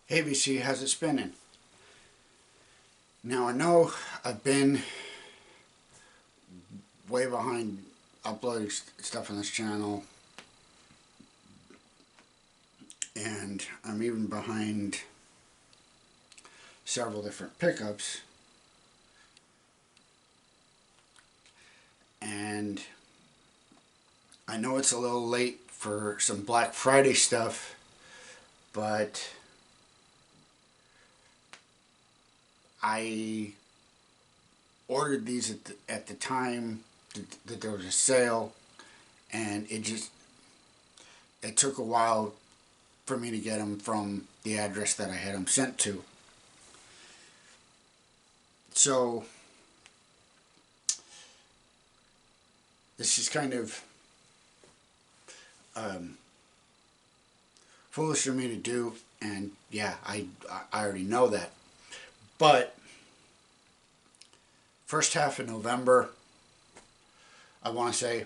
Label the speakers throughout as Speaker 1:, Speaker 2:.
Speaker 1: Hey VC, how's it spinning? Now I know I've been way behind uploading stuff on this channel, and I'm even behind several different pickups, and I know it's a little late for some Black Friday stuff, but I ordered these at the time that there was a sale, and it took a while for me to get them from the address that I had them sent to. So this is kind of um, foolish for me to do, and yeah, I already know that. But first half of November, I want to say,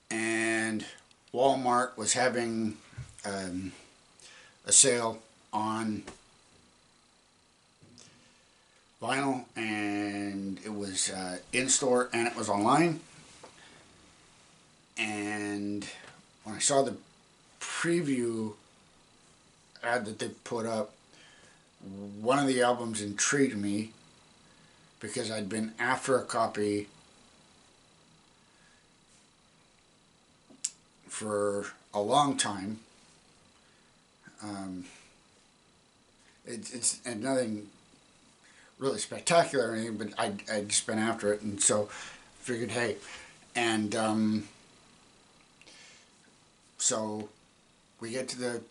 Speaker 1: and Walmart was having a sale on vinyl, and it was in store and it was online. And when I saw the preview ad that they put up, one of the albums intrigued me because I'd been after a copy for a long time. Um, it's and nothing really spectacular or anything, but I'd just been after it, and so figured, hey, and so we get to the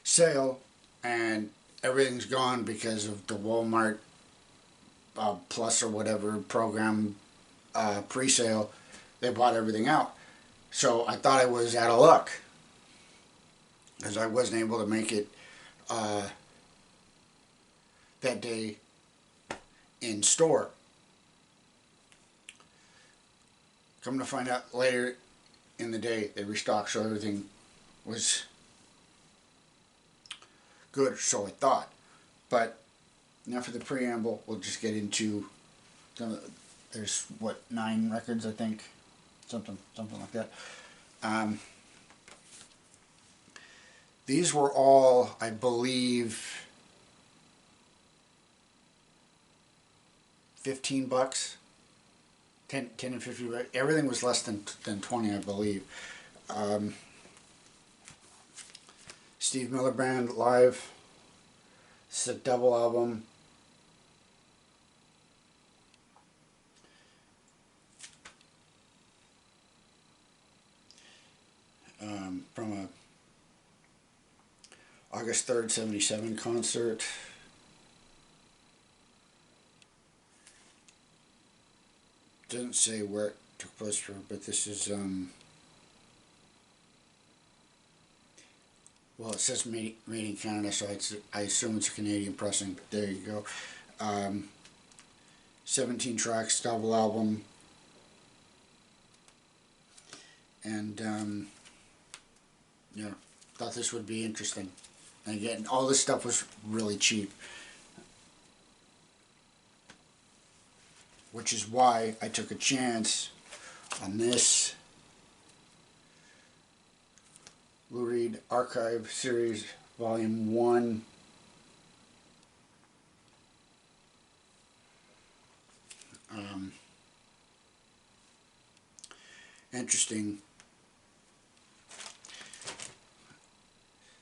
Speaker 1: sale, and everything's gone because of the Walmart Plus or whatever program pre-sale. They bought everything out, so I thought I was out of luck because I wasn't able to make it that day in store. Come to find out later in the day, they restocked, so everything was good, so I thought. But now for the preamble, we'll just get into there's what, 9 records, I think, something like that. These were all, I believe, $15, 10 and 50. Everything was less than 20, I believe. Steve Miller Band live. It's a double album. From a August 3rd, 77 concert. Doesn't say where it took place for, but this is, well, it says made in Canada, so I assume it's a Canadian pressing, but there you go. 17 tracks, double album. And, yeah, thought this would be interesting. And again, all this stuff was really cheap, which is why I took a chance on this Lou Reed Archive Series Volume 1. Interesting.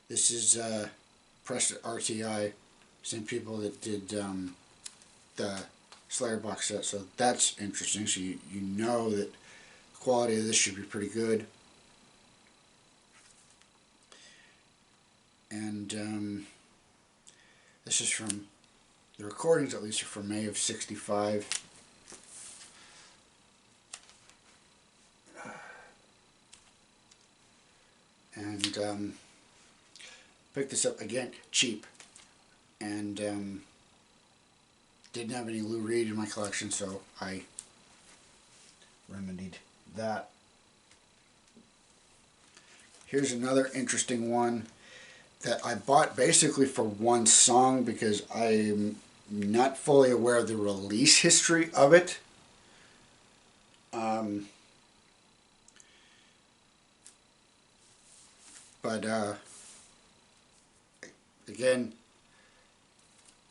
Speaker 1: This is pressed at RTI, same people that did the Slayer box set, so that's interesting. So you know that the quality of this should be pretty good. And this is from, the recordings at least are from May of '65. And picked this up again, cheap. And didn't have any Lou Reed in my collection, so I remedied that. Here's another interesting one that I bought basically for one song because I'm not fully aware of the release history of it. But again,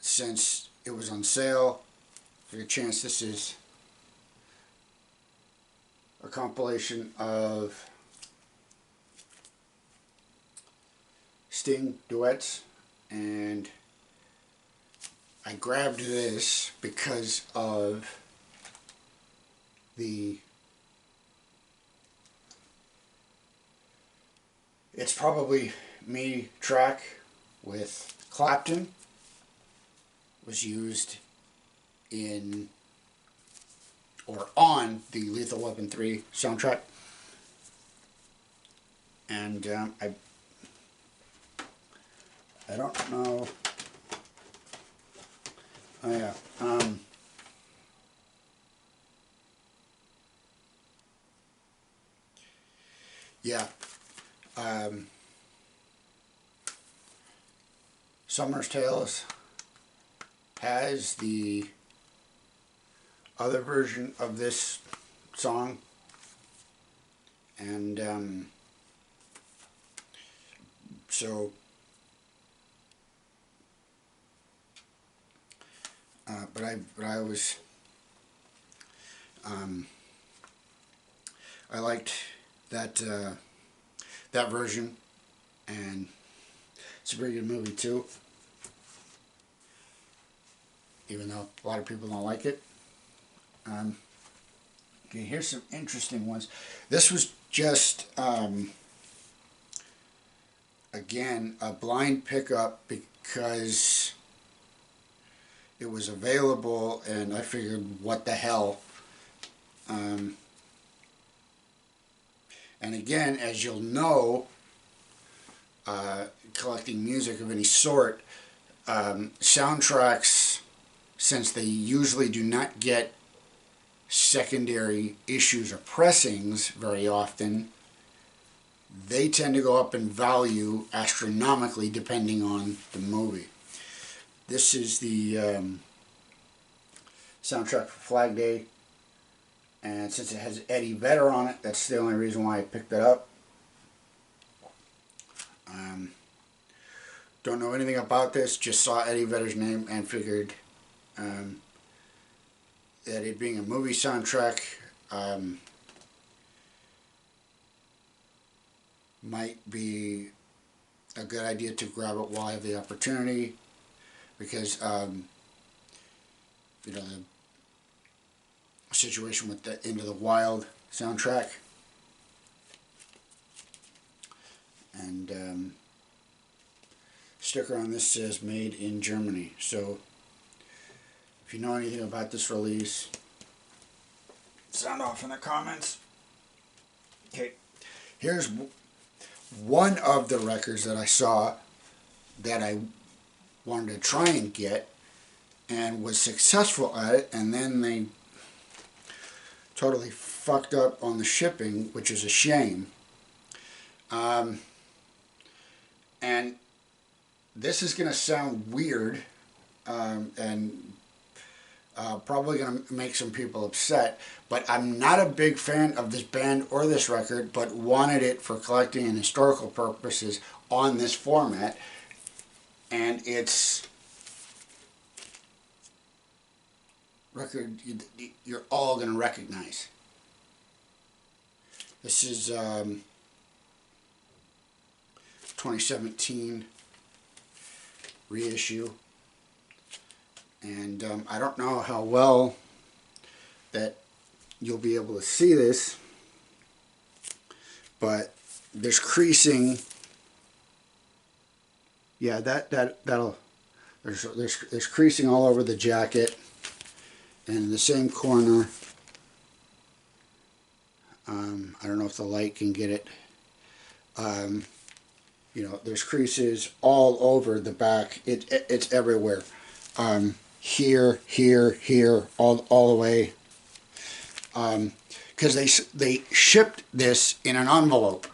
Speaker 1: since it was on sale, for a chance, this is a compilation of Sting duets, and I grabbed this because of the It's Probably Me track with Clapton. Was used in or on the Lethal Weapon 3 soundtrack, and I don't know. Oh yeah. Yeah. Summer's Tales has the other version of this song, and so but I was I liked that that version, and it's a pretty good movie too, even though a lot of people don't like it. Okay, here's some interesting ones. This was just again a blind pickup because it was available, and I figured, what the hell. And again, as you'll know, collecting music of any sort, soundtracks, since they usually do not get secondary issues or pressings very often, they tend to go up in value astronomically depending on the movie. This is the soundtrack for Flag Day, and since it has Eddie Vedder on it, that's the only reason why I picked it up. Don't know anything about this, just saw Eddie Vedder's name and figured that it being a movie soundtrack might be a good idea to grab it while I have the opportunity, because you know, the situation with the Into the Wild soundtrack, and sticker on this says made in Germany. So if you know anything about this release, sound off in the comments. Okay, here's one of the records that I saw that I wanted to try and get, and was successful at it, and then they totally fucked up on the shipping, which is a shame. And this is going to sound weird, and probably going to make some people upset, but I'm not a big fan of this band or this record, but wanted it for collecting and historical purposes on this format, and it's record you're all going to recognize. This is 2017 reissue, and I don't know how well that you'll be able to see this, but there's creasing. Yeah, that'll there's creasing all over the jacket, and in the same corner, I don't know if the light can get it. You know, there's creases all over the back. It's everywhere. Here, all the way. Because they shipped this in an envelope.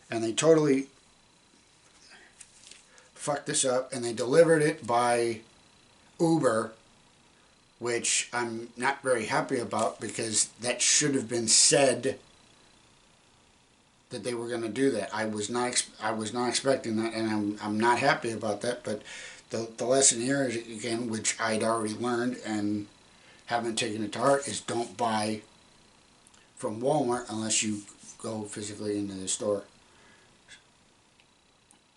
Speaker 1: and they totally fucked this up, and they delivered it by Uber, which I'm not very happy about, because that should have been said that they were going to do that. I was not expecting that, and I'm not happy about that. But the lesson here is, again, which I'd already learned and haven't taken it to heart, is don't buy from Walmart unless you go physically into the store.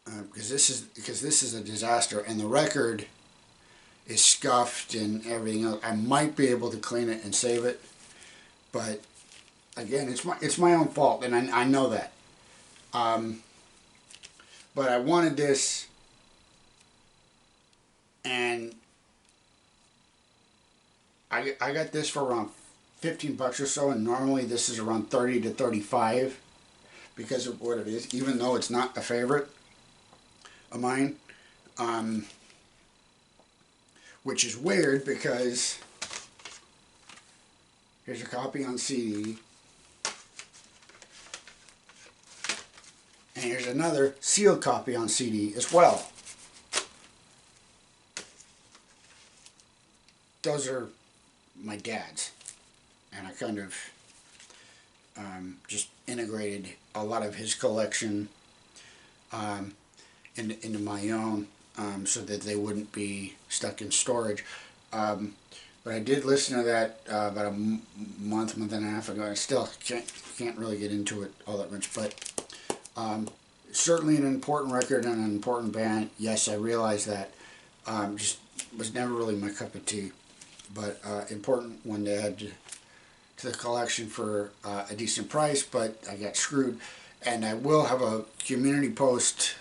Speaker 1: Because this is a disaster, and the record is scuffed and everything else. I might be able to clean it and save it, but again, it's my own fault, and I know that. But I wanted this, and I got this for around 15 bucks or so, and normally this is around 30 to 35 because of what it is, even though it's not a favorite of mine. Which is weird, because here's a copy on CD, and here's another sealed copy on CD as well. Those are my dad's, and I kind of just integrated a lot of his collection into my own, so that they wouldn't be stuck in storage. But I did listen to that about a month and a half ago. I still can't really get into it all that much, but certainly an important record and an important band. Yes, I realize that. Just was never really my cup of tea, but important one to add to the collection for a decent price. But I got screwed, and I will have a community post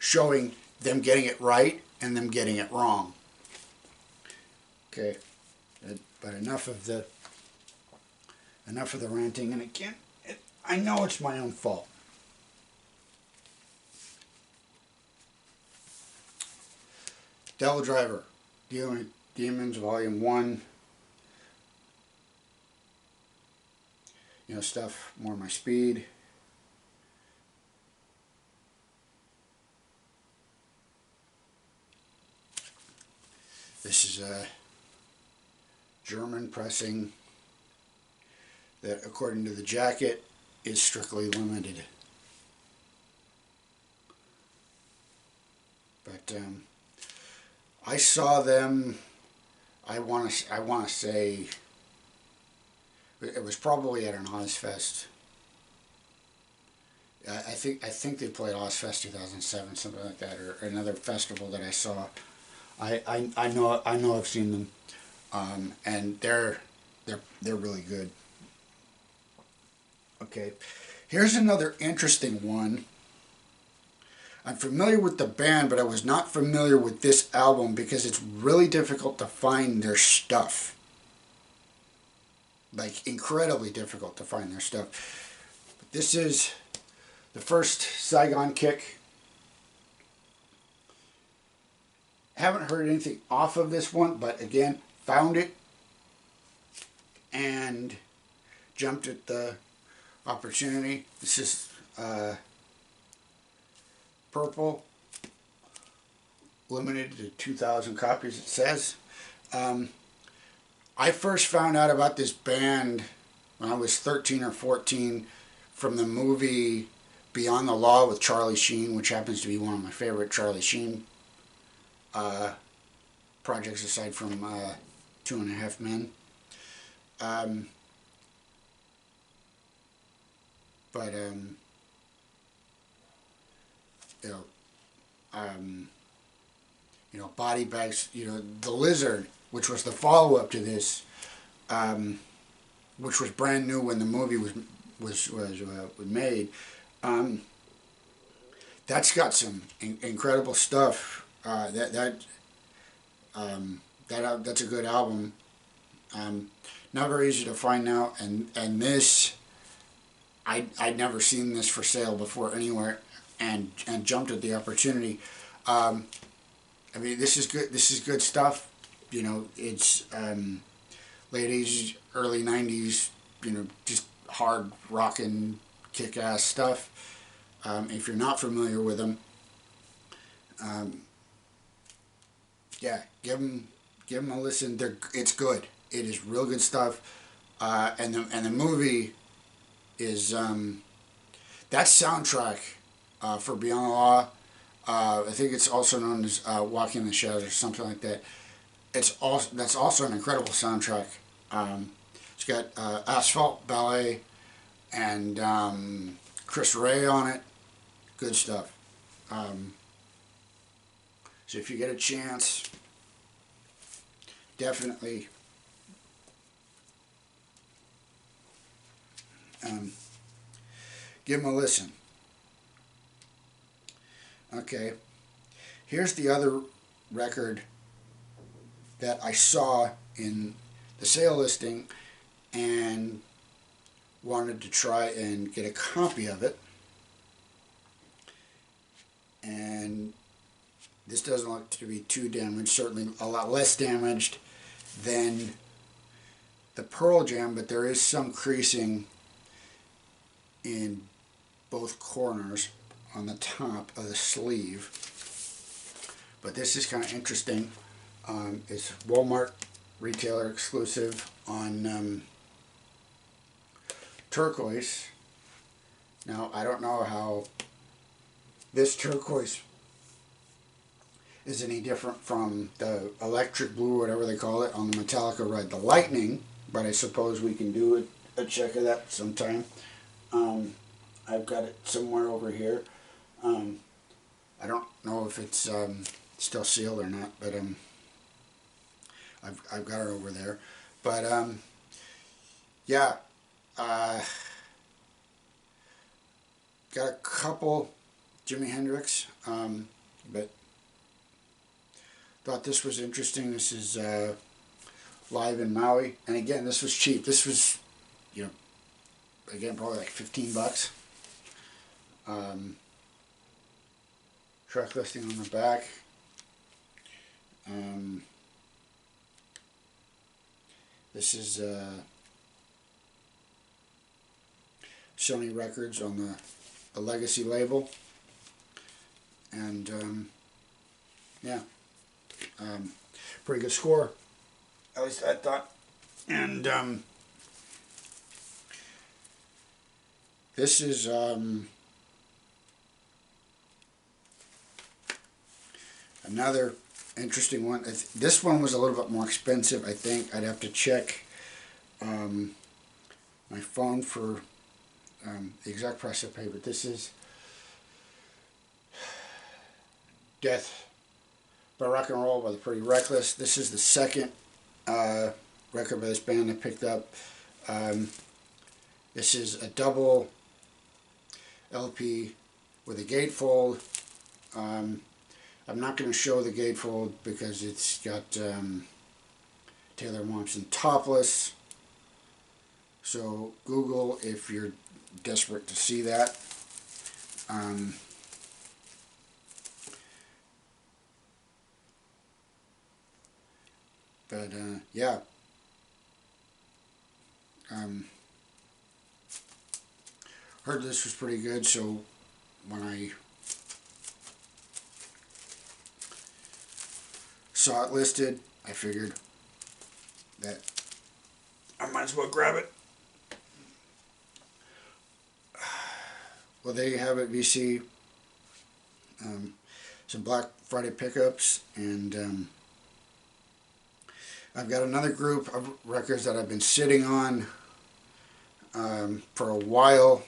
Speaker 1: showing them getting it right and them getting it wrong. Okay, but enough of the ranting. And again, I know it's my own fault. Devil Driver, Dealing with Demons, Volume 1. You know, stuff more my speed. This is a German pressing that, according to the jacket, is strictly limited. But I saw them. I want to say it was probably at an Ozfest. I think they played Ozfest 2007, something like that, or another festival that I saw. I know I've seen them, and they're really good. Okay, here's another interesting one. I'm familiar with the band, but I was not familiar with this album because it's really difficult to find their stuff. Like, incredibly difficult to find their stuff. But this is the first Saigon Kick. Haven't heard anything off of this one, but again, found it and jumped at the opportunity. This is purple, limited to 2,000 copies, it says. I first found out about this band when I was 13 or 14 from the movie Beyond the Law with Charlie Sheen, which happens to be one of my favorite Charlie Sheen projects, aside from 2.5 Men. You know, Body Bags, you know, The Lizard, which was the follow-up to this, which was brand new when the movie was made. That's got some incredible stuff. That's a good album. Not very easy to find now, and this, I'd never seen this for sale before anywhere, and jumped at the opportunity. I mean, this is good. This is good stuff. You know, it's late 80s, early 90s. You know, just hard rockin', kick-ass stuff. If you're not familiar with them, yeah, give them a listen. It's good. It is real good stuff. And the movie is that soundtrack for Beyond the Law. I think it's also known as Walking in the Shadows or something like that. That's also an incredible soundtrack. It's got Asphalt Ballet and Chris Rea on it. Good stuff. So if you get a chance, definitely give them a listen. Okay, here's the other record that I saw in the sale listing and wanted to try and get a copy of it. And this doesn't look to be too damaged, certainly a lot less damaged than the Pearl Jam, but there is some creasing in both corners on the top of the sleeve. But this is kind of interesting. It's Walmart retailer exclusive on turquoise. Now, I don't know how this turquoise is any different from the electric blue, whatever they call it, on the Metallica Ride the Lightning, but I suppose we can do a check of that sometime. I've got it somewhere over here. I don't know if it's still sealed or not, but I've got it over there. But yeah, got a couple Jimi Hendrix, but thought this was interesting. This is live in Maui, and again, this was cheap. This was, again, probably like $15. Track listing on the back. This is Sony Records on the Legacy label, and yeah, pretty good score, at least I thought. And this is another interesting one. This one was a little bit more expensive, I think. I'd have to check my phone for the exact price I paid, but this is Death by Rock and Roll by the Pretty Reckless. This is the second record by this band I picked up. This is a double LP with a gatefold. I'm not going to show the gatefold because it's got Taylor Momsen topless. So Google if you're desperate to see that. But yeah. Heard this was pretty good, so when I saw it listed, I figured that I might as well grab it. Well, there you have it, VC. Some Black Friday pickups, and I've got another group of records that I've been sitting on for a while,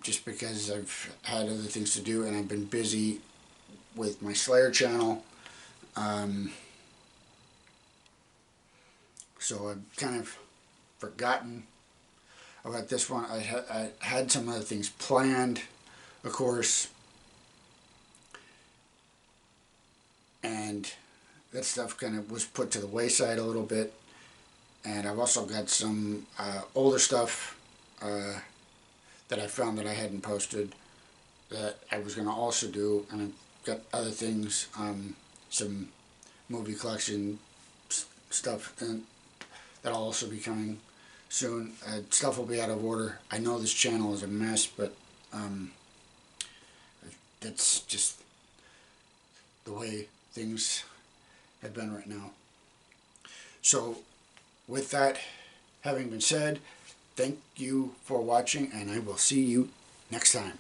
Speaker 1: just because I've had other things to do and I've been busy with my Slayer channel. So I've kind of forgotten about this one. I had some other things planned, of course, and that stuff kind of was put to the wayside a little bit. And I've also got some older stuff that I found that I hadn't posted that I was going to also do, and I've got other things, some movie collection stuff that'll also be coming. soon. Stuff will be out of order. I know this channel is a mess, but that's just the way things have been right now. So with that having been said, thank you for watching, and I will see you next time.